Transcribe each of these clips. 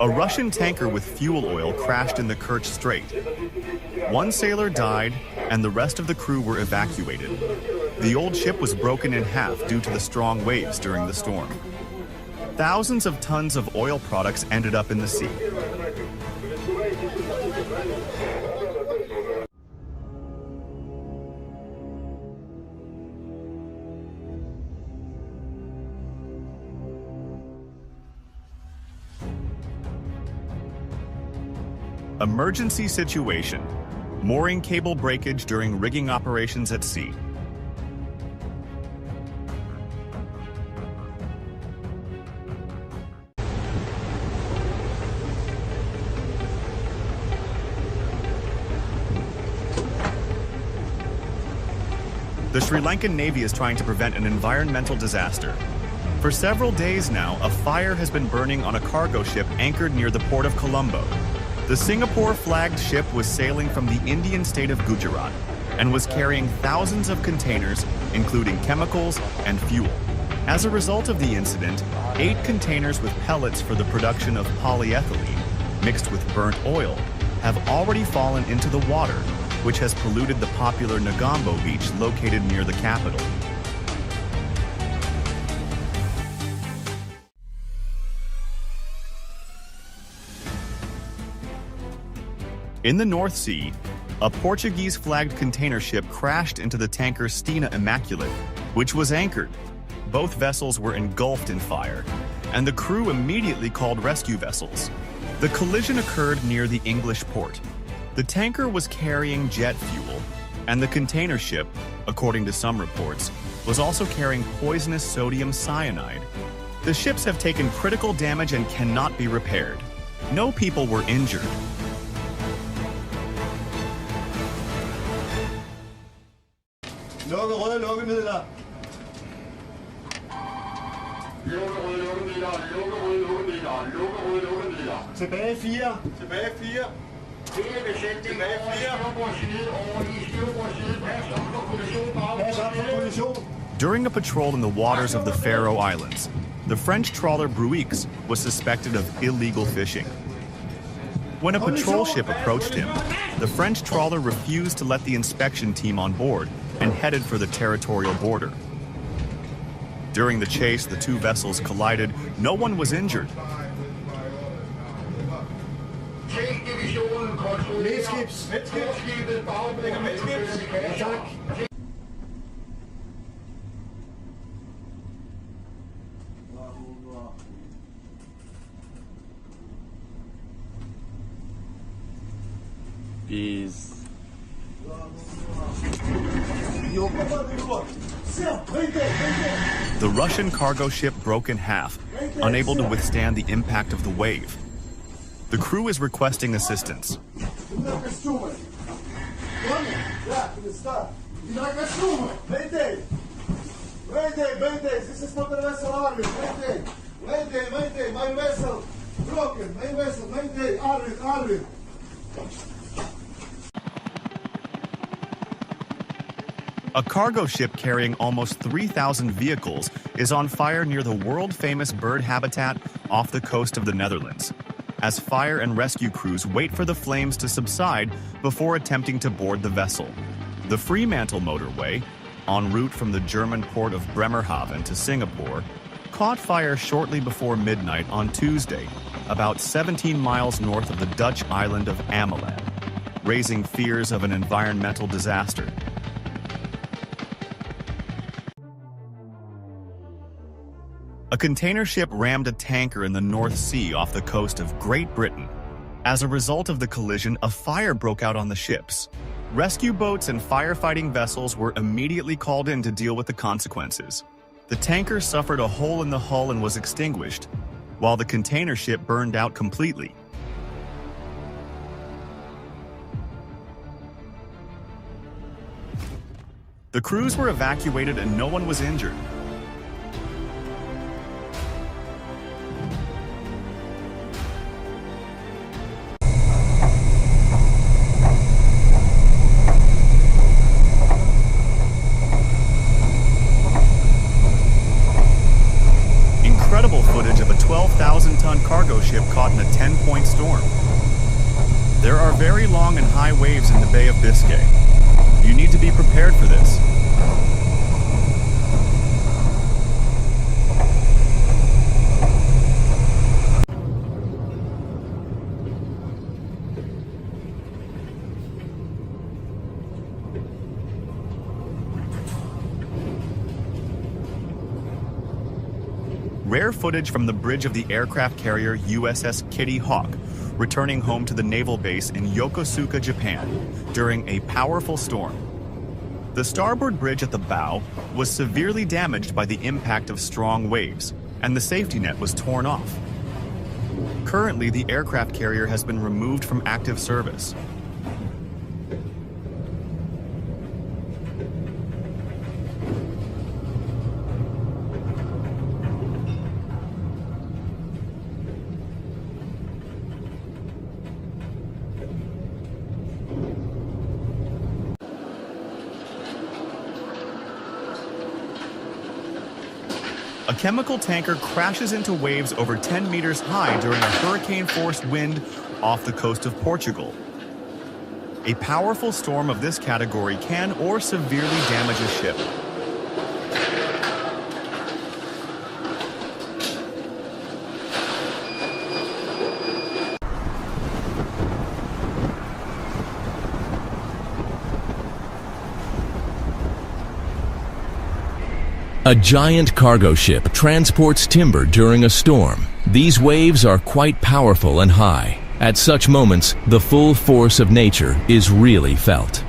A Russian tanker with fuel oil crashed in the Kerch Strait. One sailor died, and the rest of the crew were evacuated. The old ship was broken in half due to the strong waves during the storm. Thousands of tons of oil products ended up in the sea. Emergency situation. Mooring cable breakage during rigging operations at sea. The Sri Lankan Navy is trying to prevent an environmental disaster. For several days now, a fire has been burning on a cargo ship anchored near the port of Colombo. The Singapore-flagged ship was sailing from the Indian state of Gujarat and was carrying thousands of containers, including chemicals and fuel. As a result of the incident, 8 containers with pellets for the production of polyethylene, mixed with burnt oil, have already fallen into the water, which has polluted the popular Negombo beach located near the capital. In the North Sea, a Portuguese-flagged container ship crashed into the tanker Stena Immaculate, which was anchored. Both vessels were engulfed in fire, and the crew immediately called rescue vessels. The collision occurred near the English port. The tanker was carrying jet fuel, and the container ship, according to some reports, was also carrying poisonous sodium cyanide. The ships have taken critical damage and cannot be repaired. No people were injured. Lukke røde lukkemidler. Tilbage 4. Tilbage 4. Tilbage 4. During a patrol in the waters of the Faroe Islands, the French trawler Bruix was suspected of illegal fishing. When a patrol ship approached him, the French trawler refused to let the inspection team on board and headed for the territorial border. During the chase, the two vessels collided. No one was injured. Is The Russian cargo ship broke in half, unable to withstand the impact of the wave. The crew is requesting assistance. This is not the vessel Arvid. Mayday, my vessel broken. My vessel, mayday, Arvid. A cargo ship carrying almost 3,000 vehicles is on fire near the world-famous bird habitat off the coast of the Netherlands, as fire and rescue crews wait for the flames to subside before attempting to board the vessel. The Fremantle motorway, en route from the German port of Bremerhaven to Singapore, caught fire shortly before midnight on Tuesday, about 17 miles north of the Dutch island of Ameland, raising fears of an environmental disaster. A container ship rammed a tanker in the North Sea off the coast of Great Britain. As a result of the collision, a fire broke out on the ships. Rescue boats and firefighting vessels were immediately called in to deal with the consequences. The tanker suffered a hole in the hull and was extinguished, while the container ship burned out completely. The crews were evacuated and no one was injured. incredible footage of a 12,000-ton cargo ship caught in a 10-point storm. There are very long and high waves in the Bay of Biscay. You need to be prepared for this. Rare footage from the bridge of the aircraft carrier USS Kitty Hawk, returning home to the naval base in Yokosuka, Japan, during a powerful storm. The starboard bridge at the bow was severely damaged by the impact of strong waves, and the safety net was torn off. Currently, the aircraft carrier has been removed from active service. A chemical tanker crashes into waves over 10 meters high during a hurricane-force wind off the coast of Portugal. A powerful storm of this category can or severely damage a ship. A giant cargo ship transports timber during a storm. These waves are quite powerful and high. At such moments, the full force of nature is really felt.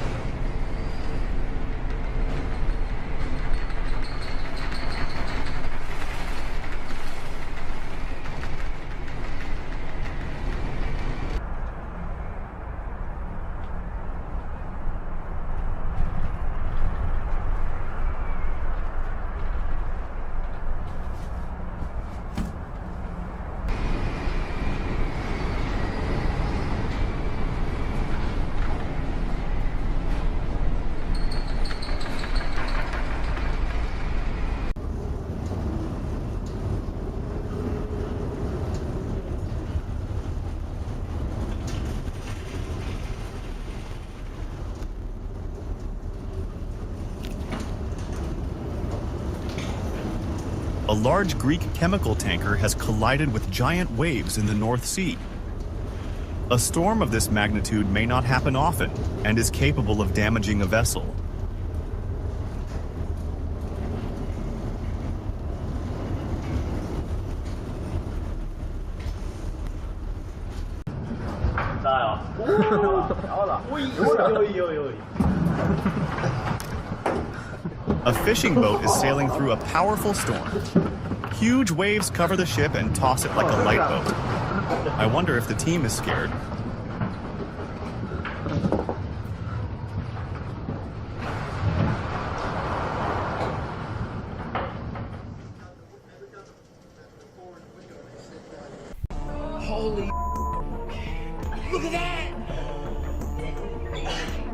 A large Greek chemical tanker has collided with giant waves in the North Sea. A storm of this magnitude may not happen often and is capable of damaging a vessel. A fishing boat is sailing through a powerful storm. Huge waves cover the ship and toss it like a light boat. I wonder if the team is scared. Holy look at that!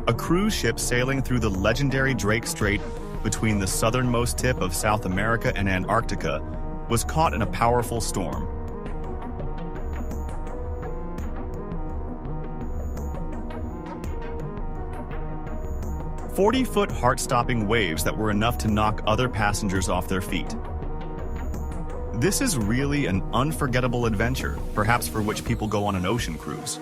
A cruise ship sailing through the legendary Drake Strait between the southernmost tip of South America and Antarctica was caught in a powerful storm. "40-foot heart-stopping waves that were enough to knock other passengers off their feet. This is really an unforgettable adventure, perhaps for which people go on an ocean cruise.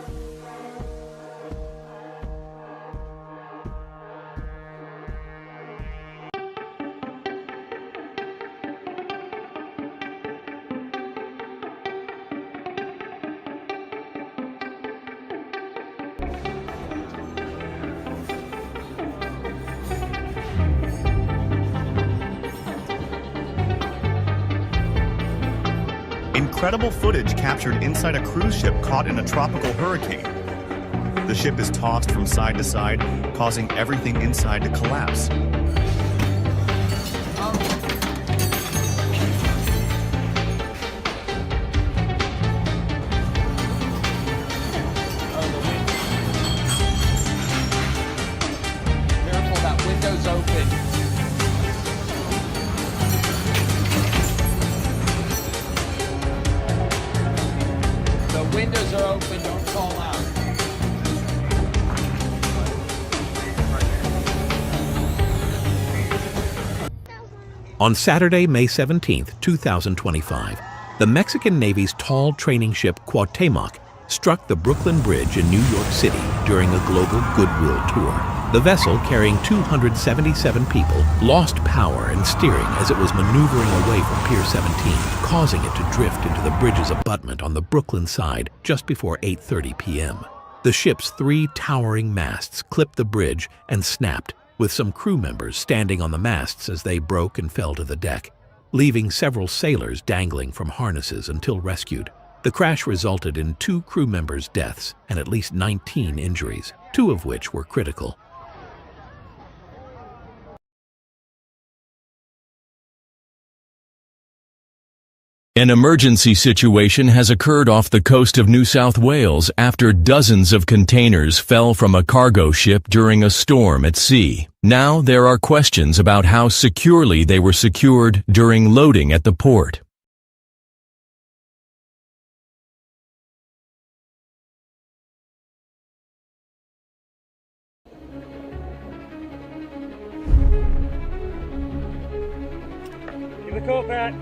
Incredible footage captured inside a cruise ship caught in a tropical hurricane. The ship is tossed from side to side, causing everything inside to collapse. Careful, that window's open. On Saturday, May 17, 2025, the Mexican Navy's tall training ship Cuauhtémoc struck the Brooklyn Bridge in New York City during a global goodwill tour. The vessel, carrying 277 people, lost power and steering as it was maneuvering away from Pier 17, causing it to drift into the bridge's abutment on the Brooklyn side just before 8:30 p.m. The ship's 3 towering masts clipped the bridge and snapped, with some crew members standing on the masts as they broke and fell to the deck, leaving several sailors dangling from harnesses until rescued. The crash resulted in 2 crew members' deaths and at least 19 injuries, 2 of which were critical. An emergency situation has occurred off the coast of New South Wales after dozens of containers fell from a cargo ship during a storm at sea. Now there are questions about how securely they were secured during loading at the port. Give the call, Pat.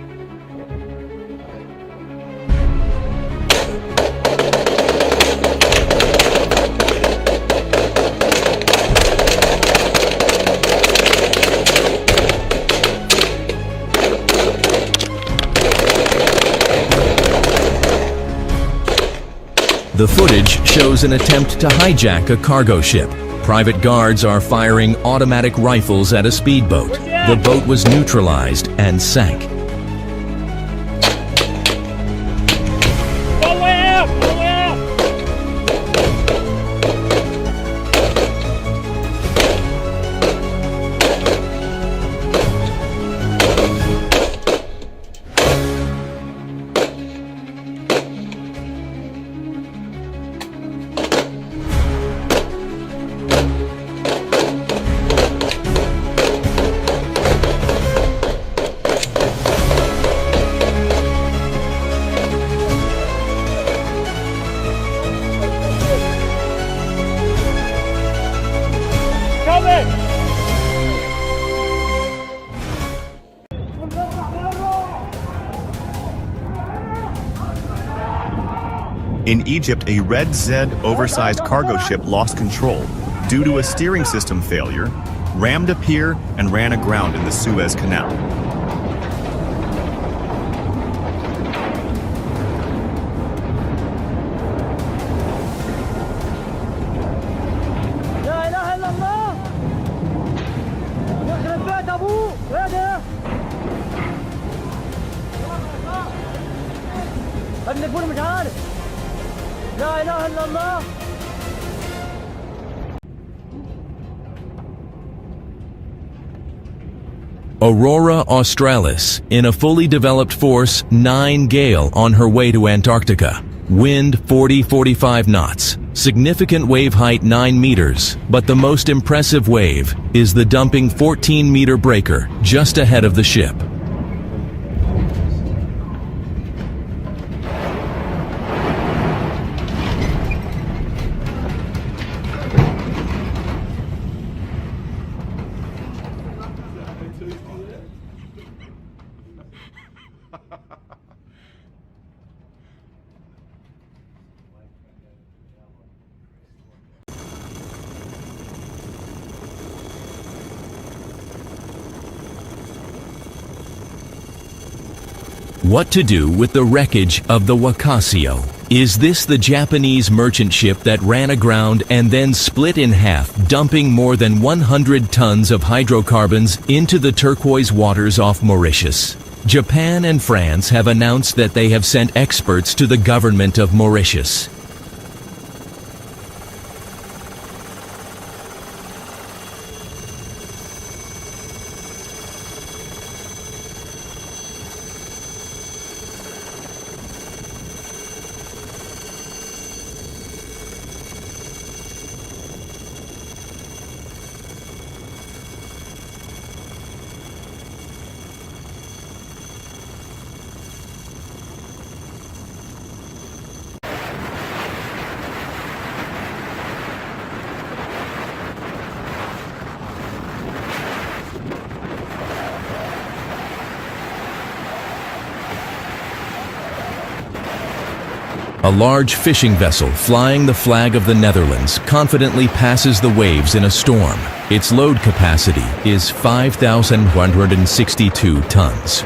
The footage shows an attempt to hijack a cargo ship. Private guards are firing automatic rifles at a speedboat. The boat was neutralized and sank. All the way out! All the way out! In Egypt, a Red Zed oversized cargo ship lost control due to a steering system failure, rammed a pier, and ran aground in the Suez Canal. Aurora Australis, in a fully developed force 9 gale on her way to Antarctica. Wind 40-45 knots. Significant wave height 9 meters, but the most impressive wave is the dumping 14-meter breaker just ahead of the ship. What to do with the wreckage of the Wakasio? Is this the Japanese merchant ship that ran aground and then split in half, dumping more than 100 tons of hydrocarbons into the turquoise waters off Mauritius? Japan and France have announced that they have sent experts to the government of Mauritius. A large fishing vessel flying the flag of the Netherlands confidently passes the waves in a storm. Its load capacity is 5,162 tons.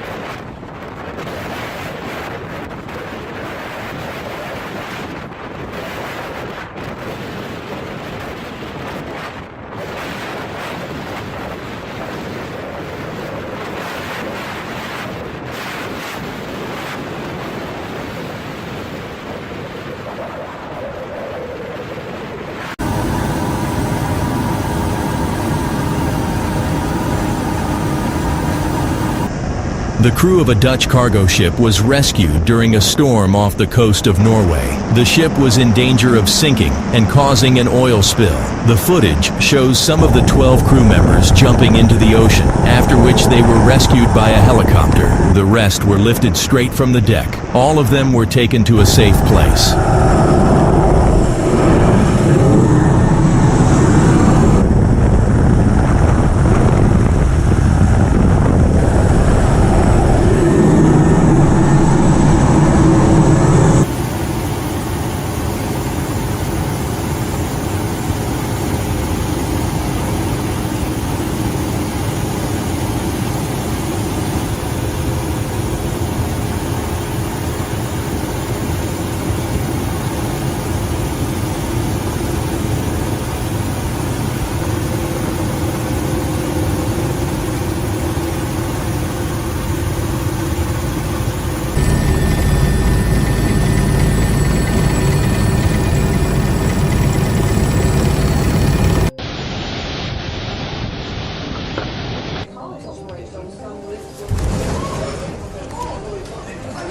The crew of a Dutch cargo ship was rescued during a storm off the coast of Norway. The ship was in danger of sinking and causing an oil spill. The footage shows some of the 12 crew members jumping into the ocean, after which they were rescued by a helicopter. The rest were lifted straight from the deck. All of them were taken to a safe place.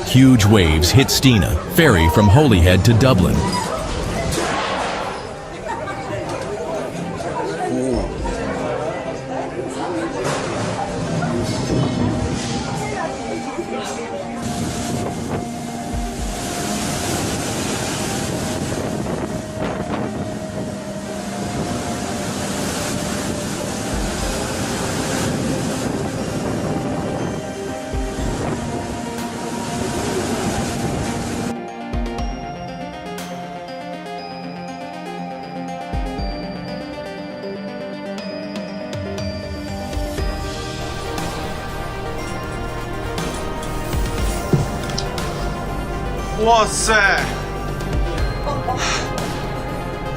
Huge waves hit Stina, ferry from Holyhead to Dublin. What's that?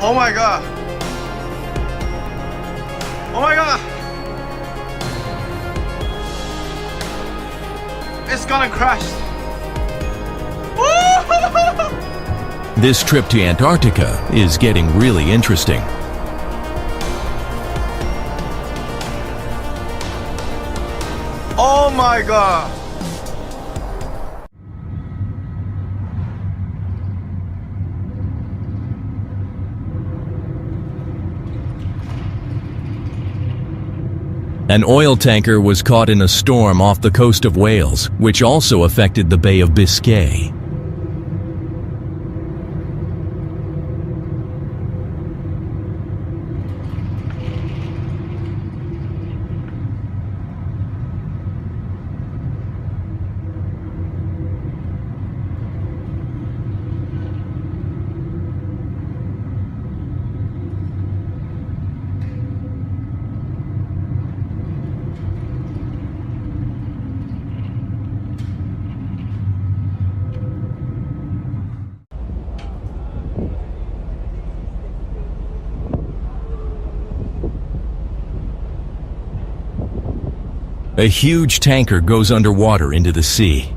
Oh my god. Oh my god. It's gonna crash. This trip to Antarctica is getting really interesting. Oh my god. An oil tanker was caught in a storm off the coast of Wales, which also affected the Bay of Biscay. A huge tanker goes underwater into the sea.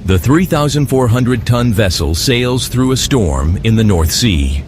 The 3,400-ton vessel sails through a storm in the North Sea.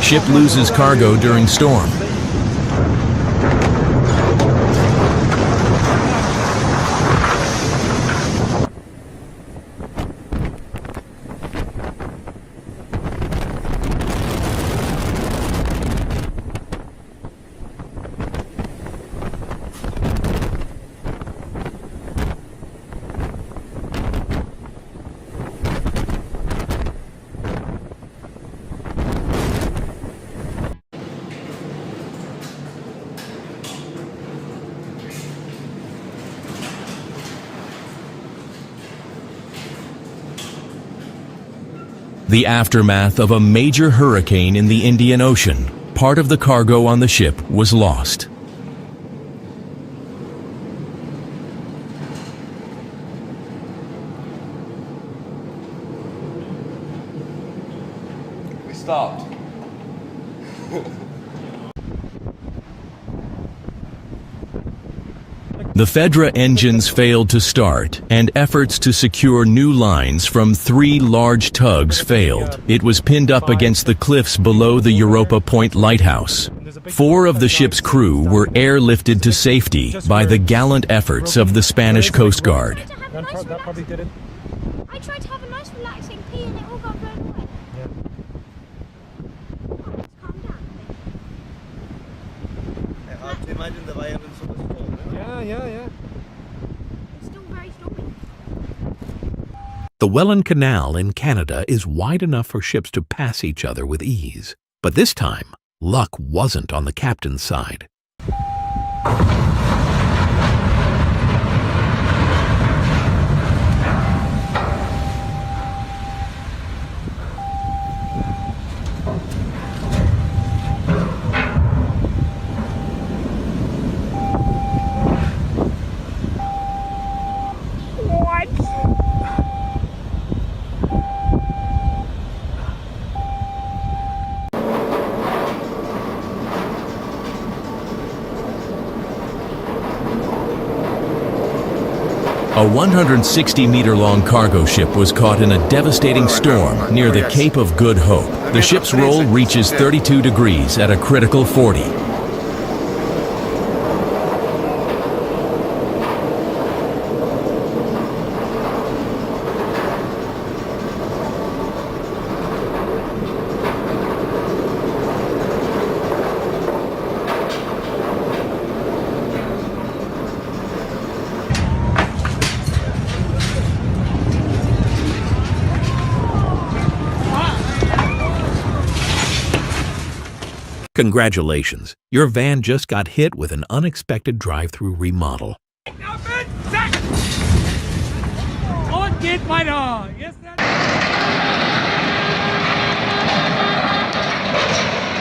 ship loses cargo during storm. The aftermath of a major hurricane in the Indian Ocean. Part of the cargo on the ship was lost. We stopped. The Fedra engines failed to start, and efforts to secure new lines from 3 large tugs failed. It was pinned up against the cliffs below the Europa Point lighthouse. 4 of the ship's crew were airlifted to safety by the gallant efforts of the Spanish Coast Guard. That probably did it. I tried to have a nice relaxing pee and it all got blown away. Oh, calm down. Hard to imagine the violence of the storm. Yeah. It's still very stormy. The Welland Canal in Canada is wide enough for ships to pass each other with ease. But this time, luck wasn't on the captain's side. A 160-meter-long cargo ship was caught in a devastating storm near the Cape of Good Hope. The ship's roll reaches 32 degrees at a critical 40. Congratulations, your van just got hit with an unexpected drive-through remodel. Und geht weiter. Yes,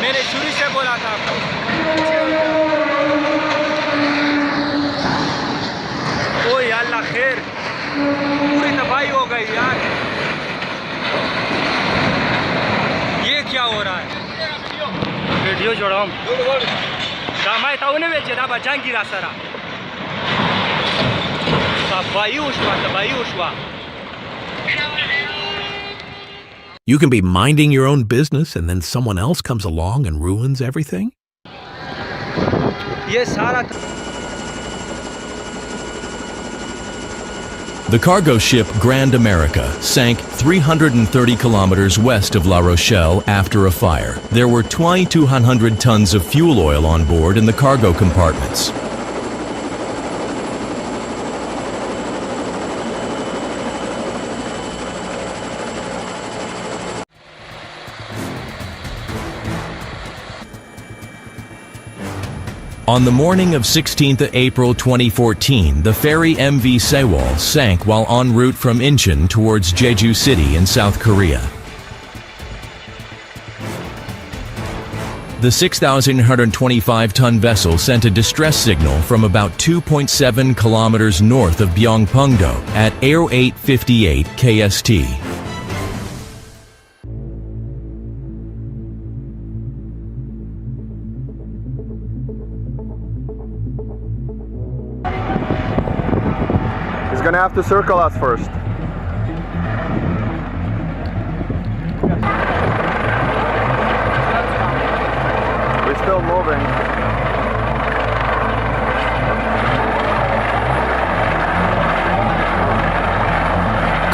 मैंने शुरू से बोला था आपको। ओ या अल्लाह खैर, पूरी तबाही हो गई यार। ये क्या हो रहा है? वीडियो जोड़ो हम। दामाई ताऊ ने बेचे ना बचाएं गिरा सारा। तबाही उश्वा। You can be minding your own business and then someone else comes along and ruins everything? ये सारा The cargo ship Grand America sank 330 kilometers west of La Rochelle after a fire. There were 2,200 tons of fuel oil on board in the cargo compartments. On the morning of 16th April 2014, the ferry MV Sewol sank while en route from Incheon towards Jeju City in South Korea. The 6,125-ton vessel sent a distress signal from about 2.7 kilometers north of Byongpungdo at 0858 KST. He's gonna have to circle us first. still moving.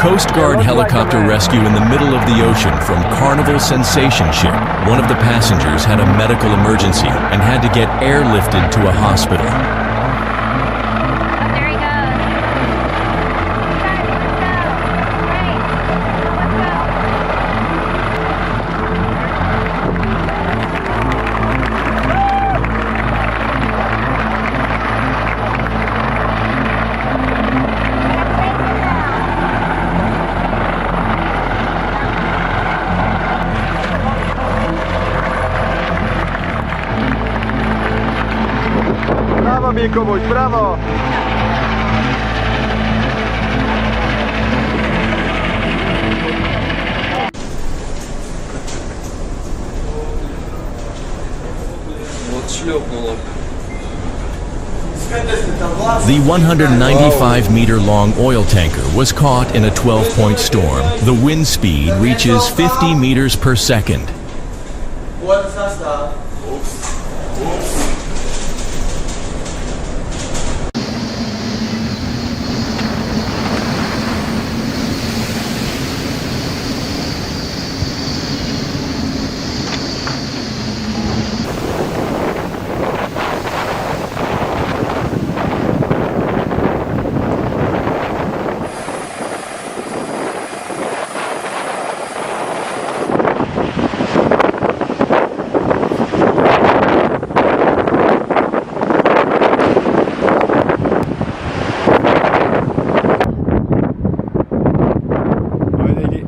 Coast Guard helicopter rescue in the middle of the ocean from Carnival Sensation ship. One of the passengers had a medical emergency and had to get airlifted to a hospital. There he goes. Guys, let's go. Great. Brawo, Mikubuś, brawo! Вот шлепнуло. The 195-meter-long oil tanker was caught in a 12-point storm. The wind speed reaches 50 meters per second.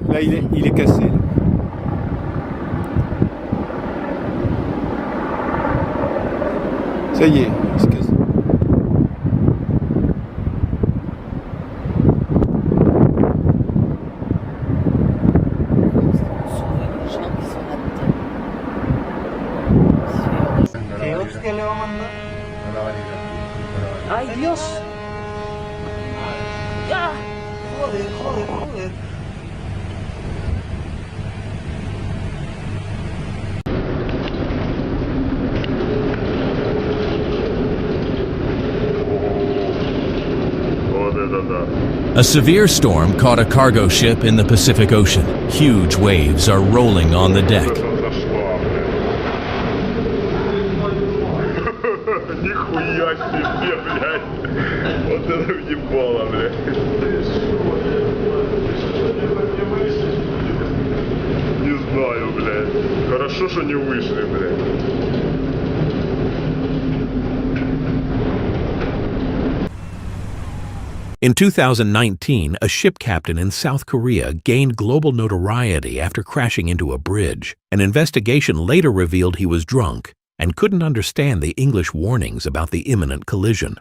Là, il est cassé. Là. Ça y est, il se casse. ¡Ay, Dios! ¡Ya! Joder. A severe storm caught a cargo ship in the Pacific Ocean. Huge waves are rolling on the deck. Нихуя себе, блядь! Вот это въебало, блядь! Не знаю, блядь. Хорошо, что не вышли, блядь. In 2019, a ship captain in South Korea gained global notoriety after crashing into a bridge. An investigation later revealed he was drunk and couldn't understand the English warnings about the imminent collision.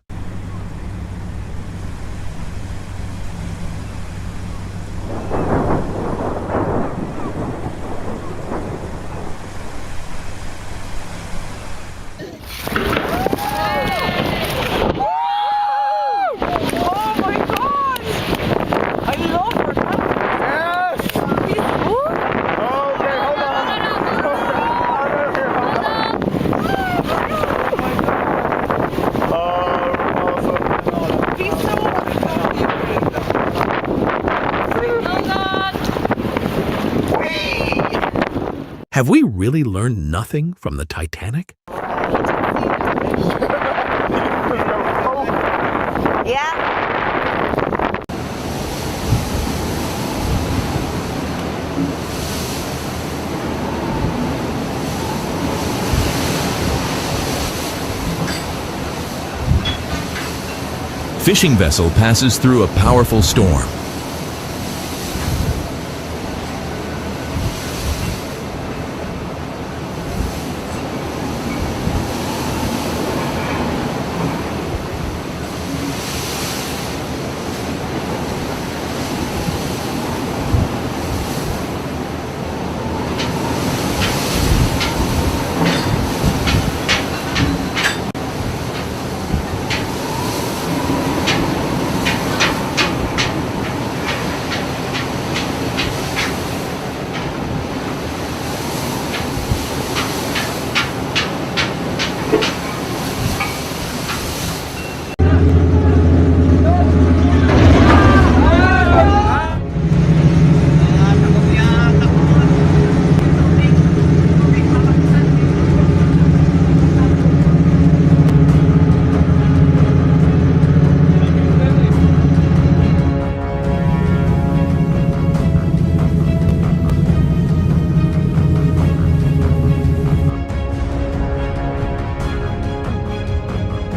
Have we really learned nothing from the Titanic? Yeah. Fishing vessel passes through a powerful storm.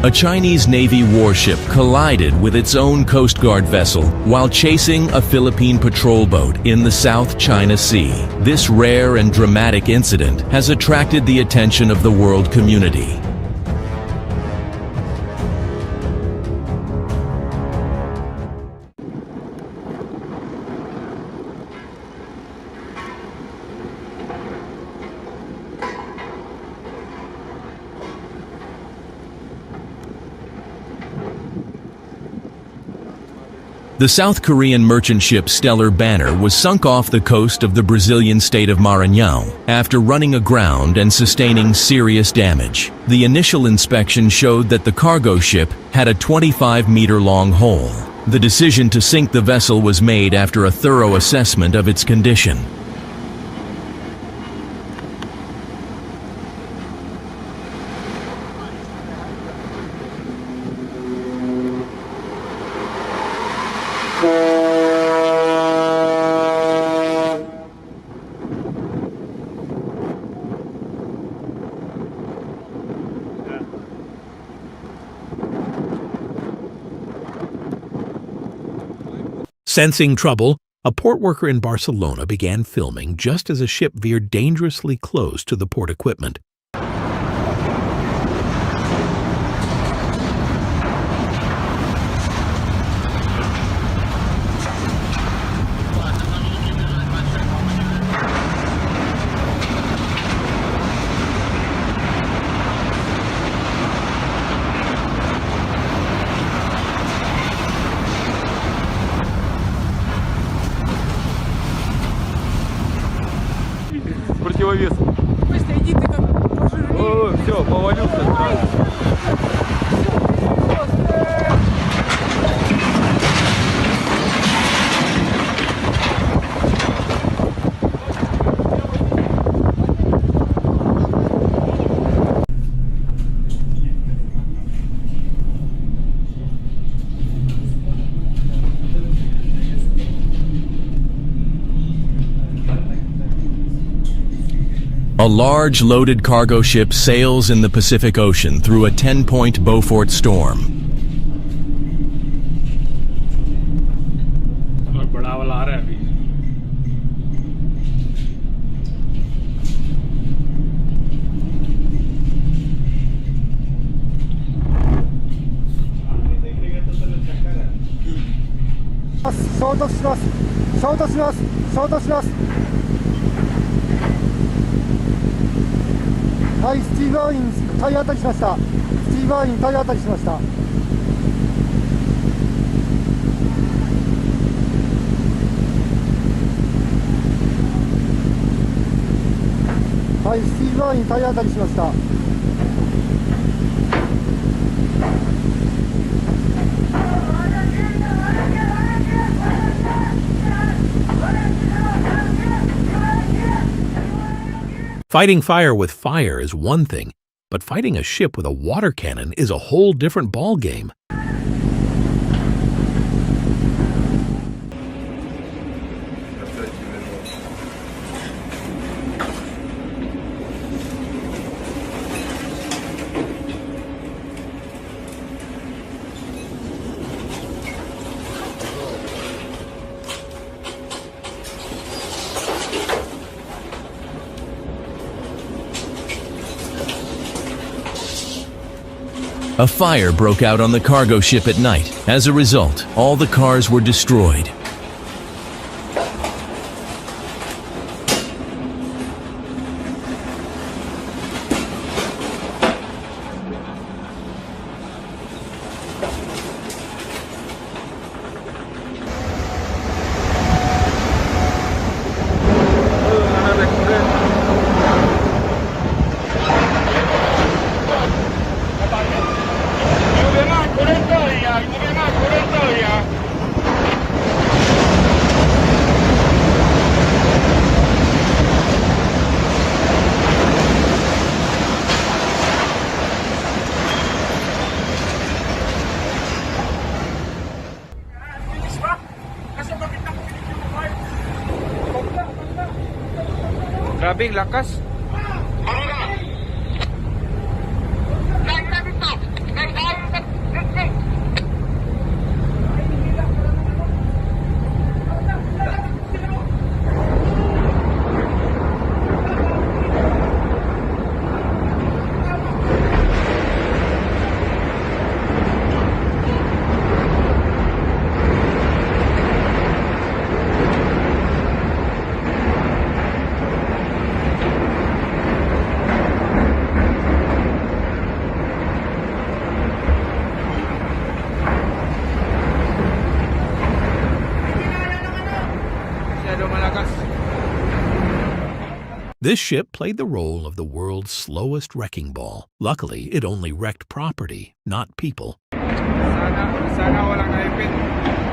A Chinese Navy warship collided with its own Coast Guard vessel while chasing a Philippine patrol boat in the South China Sea. This rare and dramatic incident has attracted the attention of the world community. The South Korean merchant ship Stellar Banner was sunk off the coast of the Brazilian state of Maranhão after running aground and sustaining serious damage. The initial inspection showed that the cargo ship had a 25-meter-long hole. The decision to sink the vessel was made after a thorough assessment of its condition. Sensing trouble, a port worker in Barcelona began filming just as a ship veered dangerously close to the port equipment. Противовес. О, все, повалился. A large loaded cargo ship sails in the Pacific Ocean through a 10-point Beaufort storm. Fighting fire with fire is one thing, but fighting a ship with a water cannon is a whole different ballgame. A fire broke out on the cargo ship at night. As a result, all the cars were destroyed. Grabe, lakas. Naik, naik, naik, naik, naik. This ship played the role of the world's slowest wrecking ball. Luckily, it only wrecked property, not people. Sana walang naipit.